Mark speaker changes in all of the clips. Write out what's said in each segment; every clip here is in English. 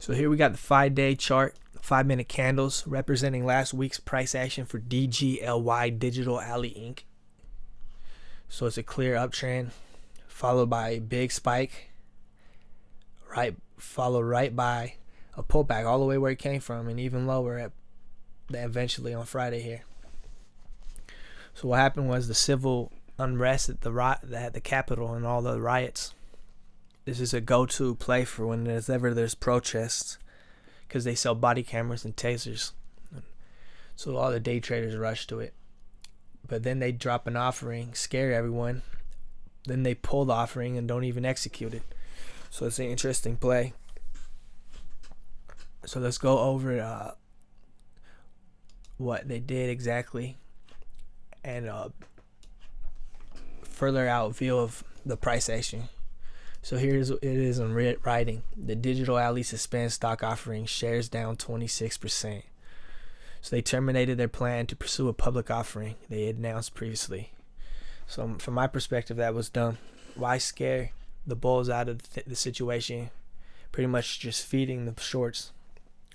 Speaker 1: So here we got the 5-day chart, 5-minute candles representing last week's price action for DGLY Digital Alley Inc. So it's a clear uptrend followed by a big spike, followed right by a pullback all the way where it came from and even lower at eventually on Friday here. So what happened was the civil unrest at the Capitol and all the riots. This is a go-to play for when there's protests, because they sell body cameras and tasers. So all the day traders rush to it. But then they drop an offering, scare everyone. Then they pull the offering and don't even execute it. So it's an interesting play. So let's go over what they did exactly and further out view of the price action. So it is in writing. The Digital Alley suspends stock offering, shares down 26%. So they terminated their plan to pursue a public offering they had announced previously. So from my perspective, that was dumb. Why scare the bulls out of the situation? Pretty much just feeding the shorts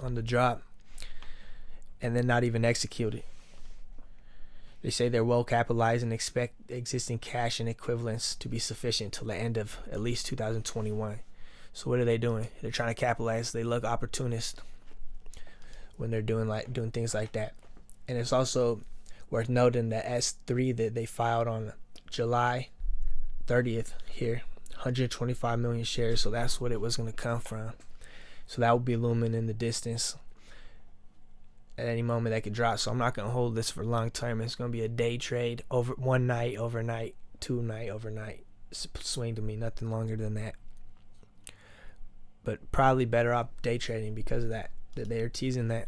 Speaker 1: on the drop and then not even execute it. They say they're well capitalized and expect existing cash and equivalents to be sufficient till the end of at least 2021. So what are they doing? They're trying to capitalize. They look opportunist when they're doing things like that. And it's also worth noting that S3 that they filed on July 30th here, 125 million shares. So that's what it was going to come from. So that will be looming in the distance. At any moment that could drop. So I'm not going to hold this for long term. It's going to be a day trade, over one night, overnight, 2 night, overnight swing to me. Nothing longer than that. But probably better off day trading because of that they're teasing that.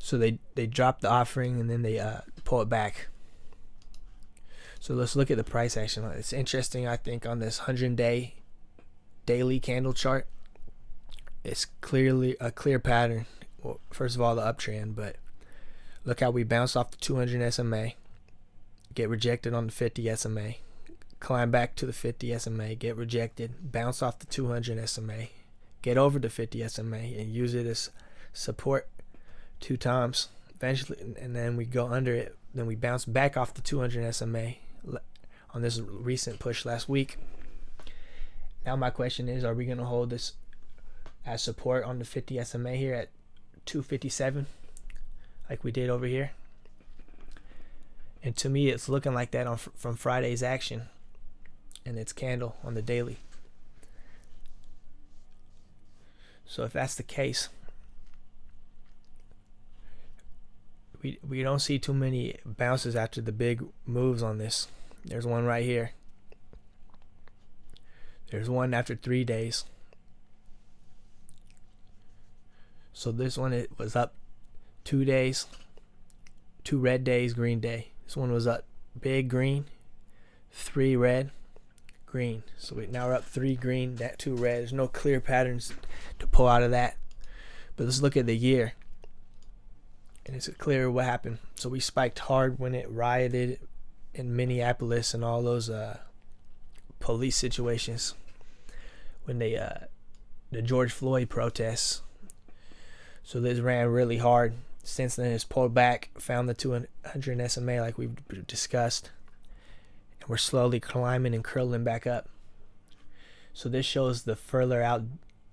Speaker 1: So they drop the offering and then they pull it back. So let's look at the price action. It's interesting, I think, on this 100-day daily candle chart. It's clearly a clear pattern. Well, first of all, the uptrend, but look how we bounce off the 200 SMA, get rejected on the 50 SMA, climb back to the 50 SMA, get rejected, bounce off the 200 SMA, get over the 50 SMA, and use it as support 2 times eventually, and then we go under it. Then we bounce back off the 200 SMA on this recent push last week. Now my question is, are we going to hold this as support on the 50 SMA here at 257 like we did over here? And to me, it's looking like that from Friday's action and its candle on the daily. So if that's the case, we don't see too many bounces after the big moves on this. There's one right here. There's one after 3 days. So this one, it was up 2 days, 2 red days, green day. This one was up big green, 3 red, green. So now we're up 3 green, that 2 red. There's no clear patterns to pull out of that. But let's look at the year. And it's clear what happened. So we spiked hard when it rioted in Minneapolis and all those police situations. When they the George Floyd protests. So this ran really hard. Since then, it's pulled back, found the 200 SMA like we've discussed. And we're slowly climbing and curling back up. So this shows the further out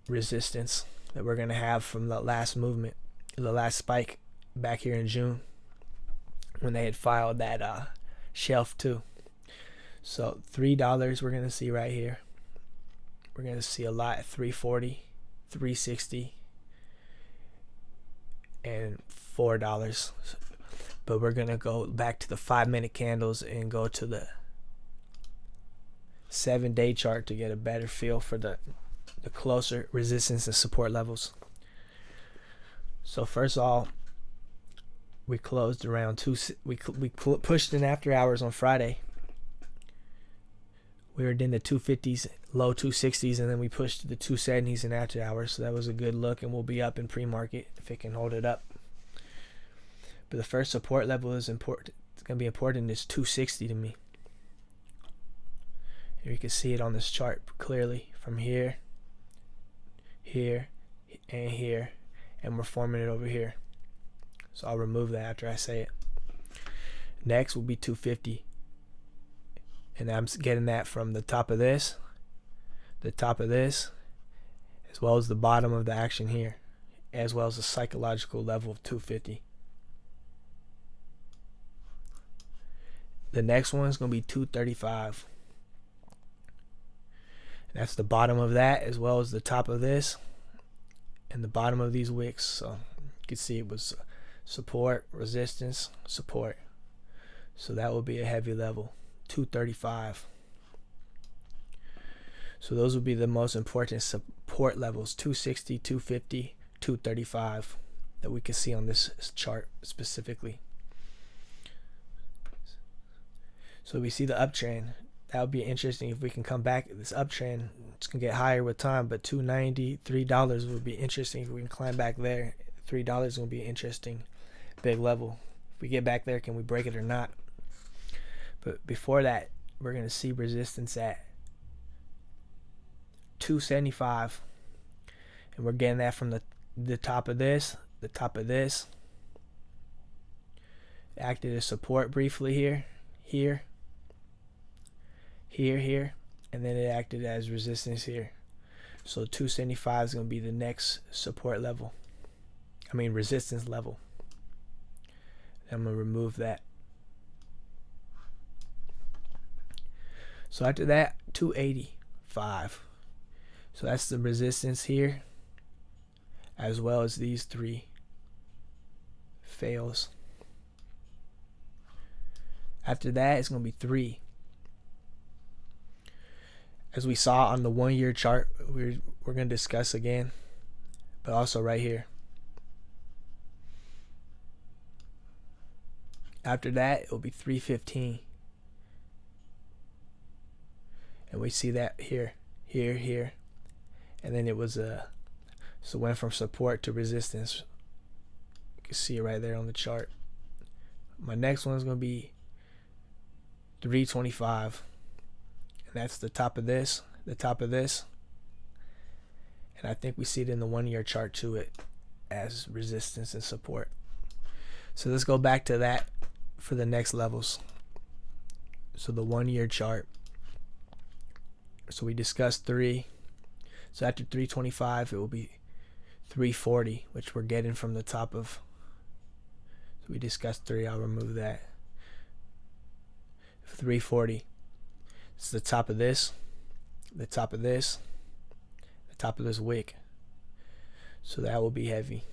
Speaker 1: resistance that we're going to have from the last movement, the last spike back here in June when they had filed that shelf too. So $3 we're going to see right here. We're going to see a lot at 340, 360. And $4, but we're gonna go back to the 5-minute candles and go to the 7-day chart to get a better feel for the closer resistance and support levels. So first of all, we closed around we pushed in after hours on Friday. We were in the 250s, low 260s, and then we pushed to the 270s in after hours. So that was a good look, and we'll be up in pre-market if it can hold it up. But the first support level is important. It's going to be important. Is 260 to me. Here you can see it on this chart clearly from here here, and here, and we're forming it over here. So I'll remove that after I say it. Next will be 250, and I'm getting that from the top of this, as well as the bottom of the action here, as well as the psychological level of 250. The next one is going to be 235. That's the bottom of that, as well as the top of this and the bottom of these wicks. So you can see it was support, resistance, support. So that will be a heavy level, 235. So those would be the most important support levels, 260, 250, 235, that we can see on this chart specifically. So we see the uptrend. That would be interesting if we can come back. This uptrend, it's going to get higher with time, but $2.90, $3 would be interesting if we can climb back there. $3 will be an interesting big level. If we get back there, can we break it or not? But before that, we're going to see resistance at 275, and we're getting that from the top of this, acted as support briefly here, and then it acted as resistance here. So 275 is going to be the next support level, resistance level. I'm going to remove that. So after that, 285. So that's the resistance here, as well as these three fails. After that, it's going to be 3. As we saw on the 1-year chart, we're going to discuss again, but also right here. After that, it will be 315. And we see that here, and then it was so went from support to resistance. You can see it right there on the chart. My next one is going to be 325, and that's the top of this, and I think we see it in the 1-year chart to it as resistance and support. So let's go back to that for the next levels. So the 1-year chart. So we discussed 3. So after 325, it will be 340, which we're getting from the top of. So we discussed 3. I'll remove that. 340. It's the top of this, the top of this wick. So that will be heavy.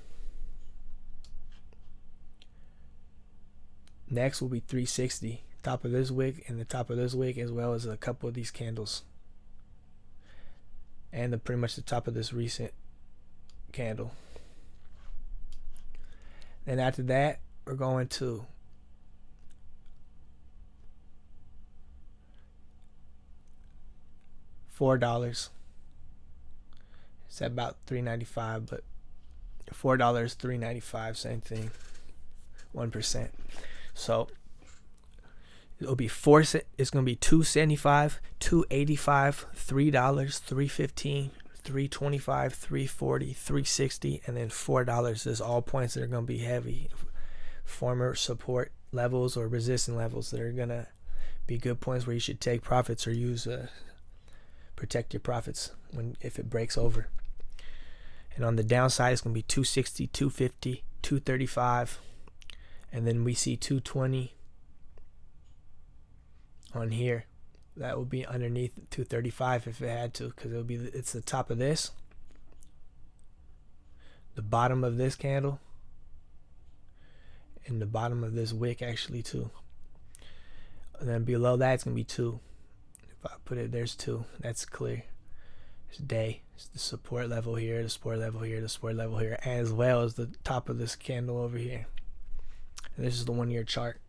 Speaker 1: Next will be 360. Top of this wick and the top of this wick, as well as a couple of these candles. And pretty much the top of this recent candle. Then after that, we're going to $4. It's about $3.95, but $4, $3.95, same thing, 1%. So it'll be it's gonna be $2.75, $2.85, $3, $3.15, $3.25, $3.40, $3.60, and then $4. Is all points that are gonna be heavy, former support levels or resistance levels that are gonna be good points where you should take profits or use protect your profits if it breaks over. And on the downside, it's gonna be 260, 250, 235, and then we see 220 on here. That will be underneath 235 if it had to, because it's the top of this, the bottom of this candle, and the bottom of this wick actually too. And then below that, it's gonna be 2. If I put it, there's 2. That's clear. It's day. It's the support level here, the support level here, the support level here, as well as the top of this candle over here. And this is the 1-year chart.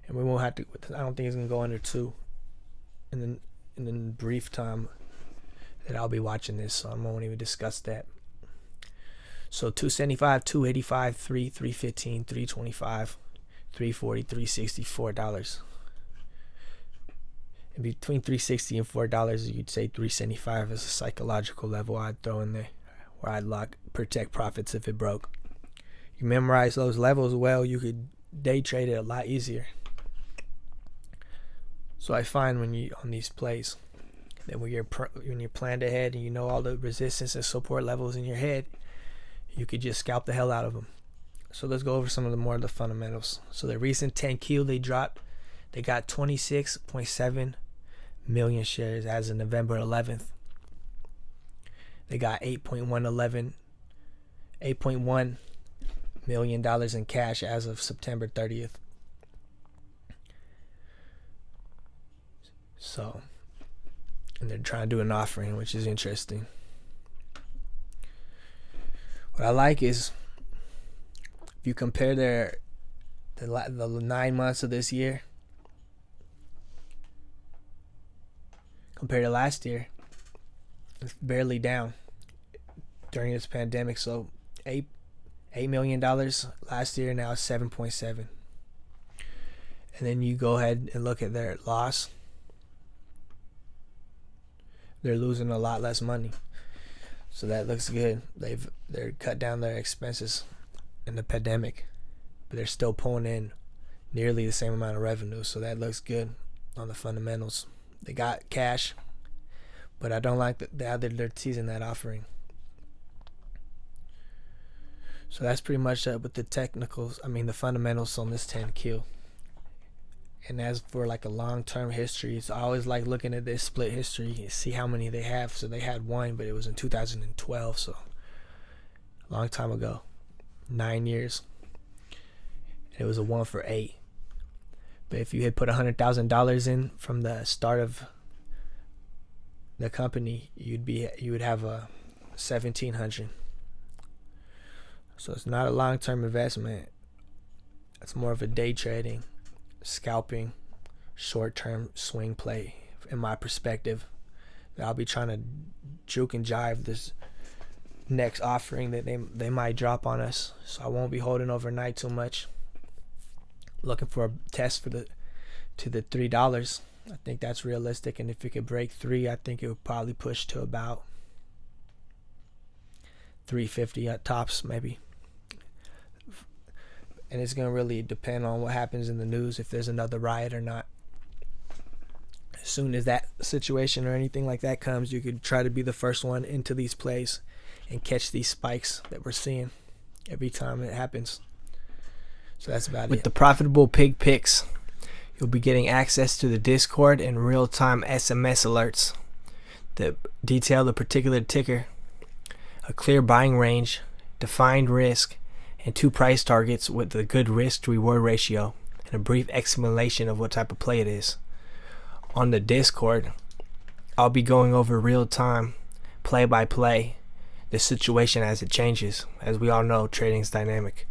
Speaker 1: And we won't have to, I don't think it's going to go under 2 in the brief time that I'll be watching this, so I won't even discuss that. So 275, 285, 315, 325, 340, 360, $4. And between $3.60 and $4, you'd say $3.75 is a psychological level I'd throw in there. or I'd protect profits if it broke. You memorize those levels well, you could day trade it a lot easier. So I find when you on these plays that when you're planned ahead and you know all the resistance and support levels in your head, you could just scalp the hell out of them. So let's go over some of the more of the fundamentals. So the recent 10Q they dropped, they got 26.7 million shares as of November 11th. They got $8.1 million in cash as of September 30th. So, and they're trying to do an offering, which is interesting. What I like is if you compare the 9 months of this year compared to last year, it's barely down during this pandemic. So $8 million last year, now it's 7.7. And then you go ahead and look at their loss. They're losing a lot less money, so that looks good. They're cut down their expenses in the pandemic, but they're still pulling in nearly the same amount of revenue, so that looks good on the fundamentals. They got cash, but I don't like that they're teasing that offering. So that's pretty much with the technicals. The fundamentals on this 10Q. And as for like a long-term history, it's always like looking at this split history and see how many they have. So they had one, but it was in 2012, so a long time ago, 9 years. And it was a 1 for 8. But if you had put $100,000 in from the start of the company, you would have a 1,700. So it's not a long-term investment. It's more of a day trading, scalping, short-term swing play, in my perspective. I'll be trying to juke and jive this next offering that they might drop on us, so I won't be holding overnight too much. Looking for a test to the $3. I think that's realistic, and if it could break 3, I think it would probably push to about 350 at tops, maybe. And it's going to really depend on what happens in the news, if there's another riot or not. As soon as that situation or anything like that comes, you could try to be the first one into these plays and catch these spikes that we're seeing every time it happens. So that's about it. With the profitable pig picks, you'll be getting access to the Discord and real-time SMS alerts that detail the particular ticker, a clear buying range, defined risk, and 2 price targets with a good risk to reward ratio, and a brief explanation of what type of play it is. On the Discord, I'll be going over real time, play by play, the situation as it changes. As we all know, trading is dynamic.